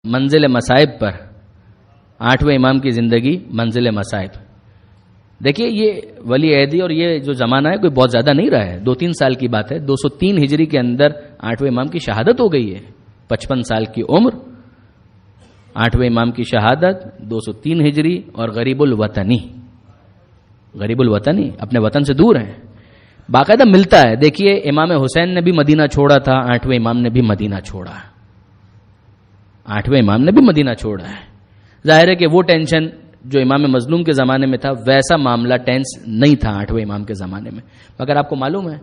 منزل مصائب پر، 8ویں امام کی زندگی منزل مصائب. دیکھیے یہ ولی عہدی اور یہ جو زمانہ ہے کوئی بہت زیادہ نہیں رہا ہے، 2-3 سال کی بات ہے. 203 ہجری کے اندر 8ویں امام کی شہادت ہو گئی ہے. 55 سال کی عمر، 8ویں امام کی شہادت، 203 ہجری، اور غریب الوطنی اپنے وطن سے دور ہیں. باقاعدہ ملتا ہے. دیکھیے امام حسین نے بھی مدینہ چھوڑا تھا، 8ویں امام نے بھی مدینہ چھوڑا. 8ویں امام نے بھی مدینہ چھوڑا ہے. ظاہر ہے کہ وہ ٹینشن جو امام مظلوم کے زمانے میں تھا ویسا معاملہ ٹینس نہیں تھا 8ویں امام کے زمانے میں. مگر آپ کو معلوم ہے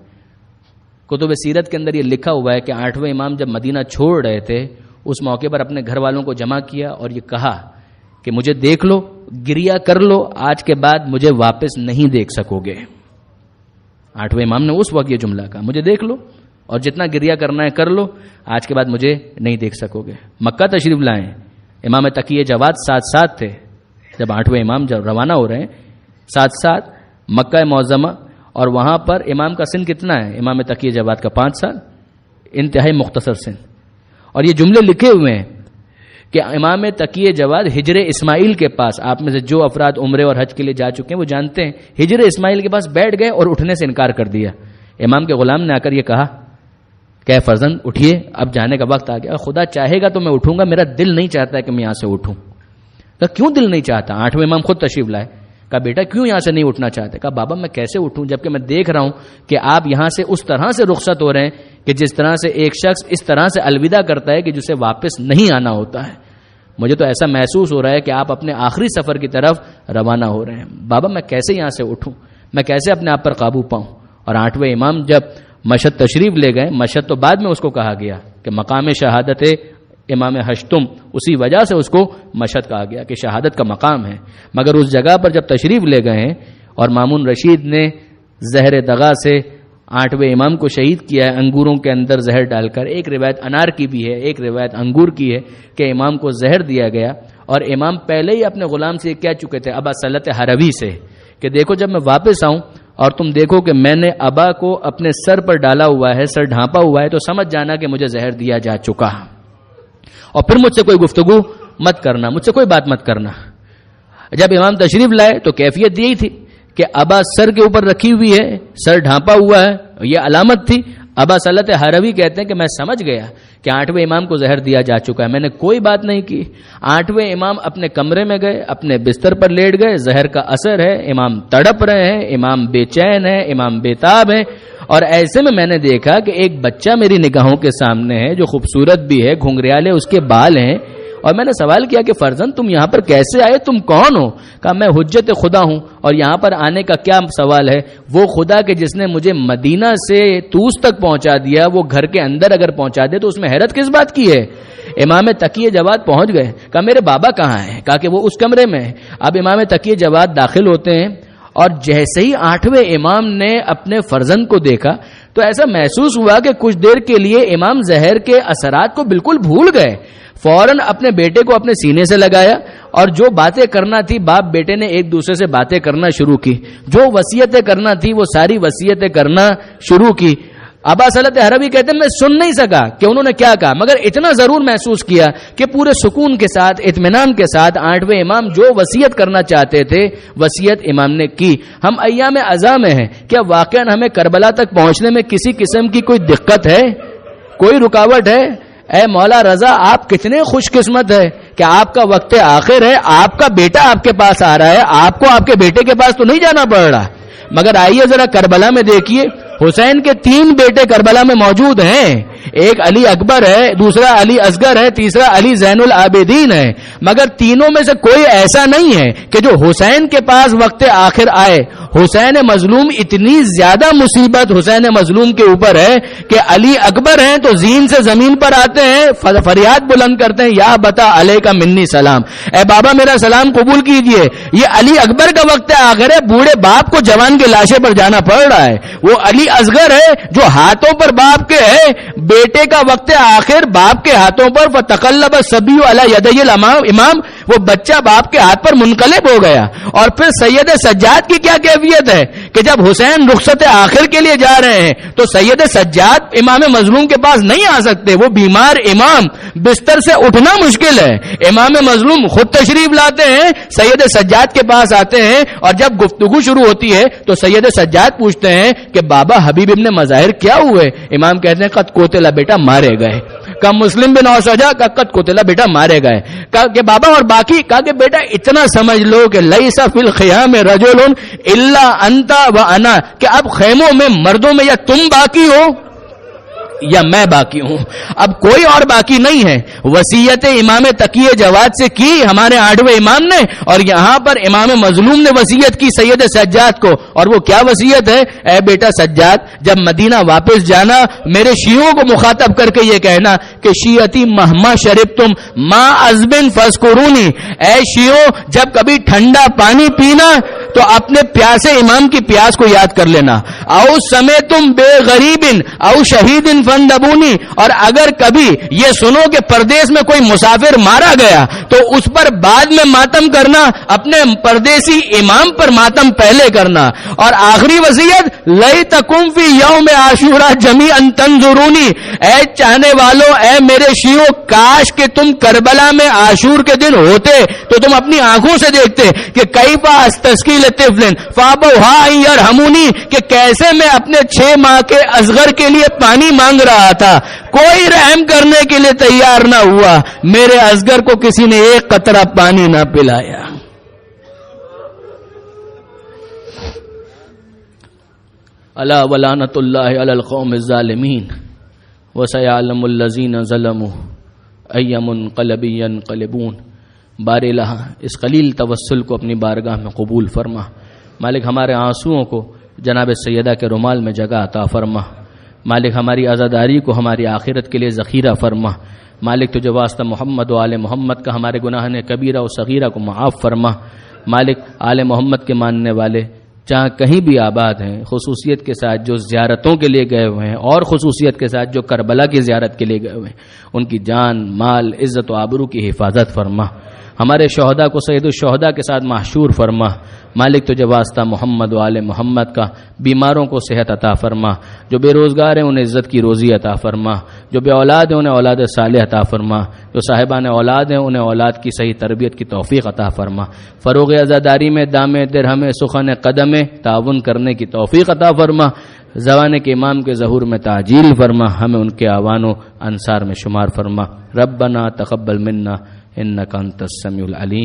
کتب سیرت کے اندر یہ لکھا ہوا ہے کہ 8ویں امام جب مدینہ چھوڑ رہے تھے اس موقع پر اپنے گھر والوں کو جمع کیا اور یہ کہا کہ مجھے دیکھ لو، گریہ کر لو، آج کے بعد مجھے واپس نہیں دیکھ سکو گے. 8ویں امام نے اس وقت یہ جملہ کہا، مجھے دیکھ لو اور جتنا گریہ کرنا ہے کر لو، آج کے بعد مجھے نہیں دیکھ سکو گے. مکہ تشریف لائیں، امام تقی جواد ساتھ تھے جب 8ویں امام جب روانہ ہو رہے ہیں، ساتھ مکہ معظمہ، اور وہاں پر امام کا سن کتنا ہے؟ امام تقی جواد کا 5 سال، انتہائی مختصر سن. اور یہ جملے لکھے ہوئے ہیں کہ امام تقی جواد ہجر اسماعیل کے پاس، آپ میں سے جو افراد عمرے اور حج کے لیے جا چکے ہیں وہ جانتے ہیں، ہجر اسماعیل کے پاس بیٹھ گئے اور اٹھنے سے انکار کر دیا. امام کے غلام نے آ کر یہ کہا کہ فرزند اٹھیے، اب جانے کا وقت آ گیا. خدا چاہے گا تو میں اٹھوں گا، میرا دل نہیں چاہتا ہے کہ میں یہاں سے اٹھوں. کہا کیوں دل نہیں چاہتا؟ 8ویں امام خود تشریف لائے. کہا بیٹا کیوں یہاں سے نہیں اٹھنا چاہتے؟ کہا بابا میں کیسے اٹھوں جبکہ میں دیکھ رہا ہوں کہ آپ یہاں سے اس طرح سے رخصت ہو رہے ہیں کہ جس طرح سے ایک شخص اس طرح سے الوداع کرتا ہے کہ جسے واپس نہیں آنا ہوتا ہے. مجھے تو ایسا محسوس ہو رہا ہے کہ آپ اپنے آخری سفر کی طرف روانہ ہو رہے ہیں. بابا میں کیسے یہاں سے اٹھوں، میں کیسے اپنے آپ پر قابو پاؤں؟ اور 8ویں امام جب مشہد تشریف لے گئے، مشہد تو بعد میں اس کو کہا گیا کہ مقام شہادت امام ہشتم، اسی وجہ سے اس کو مشہد کہا گیا کہ شہادت کا مقام ہے. مگر اس جگہ پر جب تشریف لے گئے ہیں اور مامون رشید نے زہر دغا سے 8ویں امام کو شہید کیا ہے، انگوروں کے اندر زہر ڈال کر. ایک روایت انار کی بھی ہے، ایک روایت انگور کی ہے کہ امام کو زہر دیا گیا. اور امام پہلے ہی اپنے غلام سے کہہ چکے تھے، ابا سلط حروی سے، کہ دیکھو جب میں واپس آؤں اور تم دیکھو کہ میں نے ابا کو اپنے سر پر ڈالا ہوا ہے، سر ڈھانپا ہوا ہے، تو سمجھ جانا کہ مجھے زہر دیا جا چکا. اور پھر مجھ سے کوئی گفتگو مت کرنا، مجھ سے کوئی بات مت کرنا. جب امام تشریف لائے تو کیفیت یہی تھی کہ ابا سر کے اوپر رکھی ہوئی ہے، سر ڈھانپا ہوا ہے، یہ علامت تھی. ابا سلط حروی کہتے ہیں کہ میں سمجھ گیا کہ 8ویں امام کو زہر دیا جا چکا ہے. میں نے کوئی بات نہیں کی. 8ویں امام اپنے کمرے میں گئے، اپنے بستر پر لیٹ گئے. زہر کا اثر ہے، امام تڑپ رہے ہیں، امام بے چین ہے، امام بےتاب ہے. اور ایسے میں نے دیکھا کہ ایک بچہ میری نگاہوں کے سامنے ہے جو خوبصورت بھی ہے، گھنگریالے اس کے بال ہیں. اور میں نے سوال کیا کہ فرزند تم یہاں پر کیسے آئے، تم کون ہو؟ کہا میں حجت خدا ہوں، اور یہاں پر آنے کا کیا سوال ہے؟ وہ خدا کہ جس نے مجھے مدینہ سے طوس تک پہنچا دیا، وہ گھر کے اندر اگر پہنچا دے تو اس میں حیرت کس بات کی ہے؟ امام تقی جواد پہنچ گئے. کہا میرے بابا کہاں ہیں؟ کہا کہ وہ اس کمرے میں ہے. اب امام تقی جواد داخل ہوتے ہیں اور جیسے ہی 8ویں امام نے اپنے فرزند کو دیکھا تو ایسا محسوس ہوا کہ کچھ دیر کے لیے امام زہر کے اثرات کو بالکل بھول گئے. فوراً اپنے بیٹے کو اپنے سینے سے لگایا اور جو باتیں کرنا تھی باپ بیٹے نے ایک دوسرے سے باتیں کرنا شروع کی. جو وصیتیں کرنا تھی وہ ساری وصیتیں کرنا شروع کی. ابا سلط حروی کہتے ہیں میں سن نہیں سکا کہ انہوں نے کیا کہا، مگر اتنا ضرور محسوس کیا کہ پورے سکون کے ساتھ، اطمینان کے ساتھ 8ویں امام جو وصیت کرنا چاہتے تھے وصیت امام نے کی. ہم ایام عزا میں ہیں، کیا واقعا ہمیں کربلا تک پہنچنے میں کسی قسم کی کوئی دقت ہے، کوئی رکاوٹ ہے؟ اے مولا رضا آپ کتنے خوش قسمت ہے کہ آپ کا وقت آخر ہے، آپ کا بیٹا آپ کے پاس آ رہا ہے، آپ کو آپ کے بیٹے کے پاس تو نہیں جانا پڑ رہا. مگر آئیے ذرا کربلا میں دیکھیے، حسین کے 3 بیٹے کربلا میں موجود ہیں. ایک علی اکبر ہے، دوسرا علی اصغر ہے، تیسرا علی زین العابدین ہے. مگر تینوں میں سے کوئی ایسا نہیں ہے کہ جو حسین کے پاس وقت آخر آئے. حسین مظلوم اتنی زیادہ مصیبت حسین مظلوم کے اوپر ہے کہ علی اکبر ہیں تو زین سے زمین پر آتے ہیں، فریاد بلند کرتے ہیں یا بتا علیہ کا منی سلام، اے بابا میرا سلام قبول کیجئے. یہ علی اکبر کا وقت آخر ہے، بوڑھے باپ کو جوان کے لاشے پر جانا پڑ رہا ہے. وہ علی اصغر ہے جو ہاتھوں پر باپ کے ہے، بیٹے کا وقت آخر باپ کے ہاتھوں پر. فتقلب الصبی علی یدی الامام، وہ بچہ باپ کے ہاتھ پر منقلب ہو گیا. اور پھر سید سجاد کی کیا کیفیت ہے کہ جب حسین رخصت آخر کے لیے جا رہے ہیں تو سید سجاد امام مظلوم کے پاس نہیں آ سکتے. وہ بیمار امام، بستر سے اٹھنا مشکل ہے. امام مظلوم خود تشریف لاتے ہیں، سید سجاد کے پاس آتے ہیں، اور جب گفتگو شروع ہوتی ہے تو سید سجاد پوچھتے ہیں کہ بابا حبیب ابن مظاہر کیا ہوئے؟ امام کہتے ہیں قد قتل بیٹا مارے گئے. کہا مسلم بن اوسجا کا قد قتل بیٹا مارے گئے. کہا کہ بابا اور باقی؟ کہا کہ بیٹا اتنا سمجھ لو کہ لیس فی الخیام رجل الا انت و انا، کہ اب خیموں میں مردوں میں یا تم باقی ہو یا میں باقی ہوں، اب کوئی اور باقی نہیں ہے. وصیت امام تقی جواد سے کی ہمارے 8ویں امام نے، اور یہاں پر امام مظلوم نے وصیت کی سید سجاد کو. اور وہ کیا وصیت ہے؟ اے بیٹا سجاد، جب مدینہ واپس جانا میرے شیعوں کو مخاطب کر کے یہ کہنا کہ شیعتی مہما شربتم ما عذبن فاذکرونی، اے شیعوں جب کبھی ٹھنڈا پانی پینا تو اپنے پیاسے امام کی پیاس کو یاد کر لینا. او سمیتم بے غریبن او شہیدن فندبونی، اور اگر کبھی یہ سنو کہ پردیس میں کوئی مسافر مارا گیا تو اس پر بعد میں ماتم کرنا، اپنے پردیسی امام پر ماتم پہلے کرنا. اور آخری وصیت لیتکم فی یوم عاشوراء جمیعا تنظرونی، اے چاہنے والوں، اے میرے شیعوں، کاش کہ تم کربلا میں عاشور کے دن ہوتے تو تم اپنی آنکھوں سے دیکھتے کہ کیف استسقی لطفل فابوا ان یرحمونی، کہ کیسے میں اپنے 6 ماہ کے اصغر کے لیے پانی مانگ رہا تھا، کوئی رحم کرنے کے لیے تیار نہ ہوا، میرے اصغر کو کسی نے ایک قطرہ پانی نہ پلایا. الا ولعنۃ اللہ علی القوم الظالمین وسیعلم الذین ظلموا ای منقلب ینقلبون. بار الہ اس قلیل توسل کو اپنی بارگاہ میں قبول فرما. مالک ہمارے آنسوؤں کو جناب سیدہ کے رومال میں جگہ عطا فرما. مالک ہماری عزاداری کو ہماری آخرت کے لیے ذخیرہ فرما. مالک تجھے واسطہ محمد و آل محمد کا ہمارے گناہن کبیرہ و صغیرہ کو معاف فرما. مالک آل محمد کے ماننے والے جہاں کہیں بھی آباد ہیں، خصوصیت کے ساتھ جو زیارتوں کے لیے گئے ہوئے ہیں اور خصوصیت کے ساتھ جو کربلا کی زیارت کے لیے گئے ہوئے ہیں، ان کی جان، مال، عزت و آبرو کی حفاظت فرما. ہمارے شہداء کو سید الشہداء کے ساتھ محشور فرما. مالک تجھے واسطہ محمد و آل محمد کا بیماروں کو صحت عطا فرما. جو بے روزگار ہیں انہیں عزت کی روزی عطا فرما. جو بے اولاد ہیں انہیں اولاد صالح عطا فرما. جو صاحبان اولاد ہیں انہیں اولاد کی صحیح تربیت کی توفیق عطا فرما. فروغ عزاداری میں دام درہم سخن قدم تعاون کرنے کی توفیق عطا فرما. زوان کے امام کے ظہور میں تعجیل فرما. ہمیں ان کے اعوان و انصار میں شمار فرما. ربنا تقبل منا انک انت السمیع العلیم.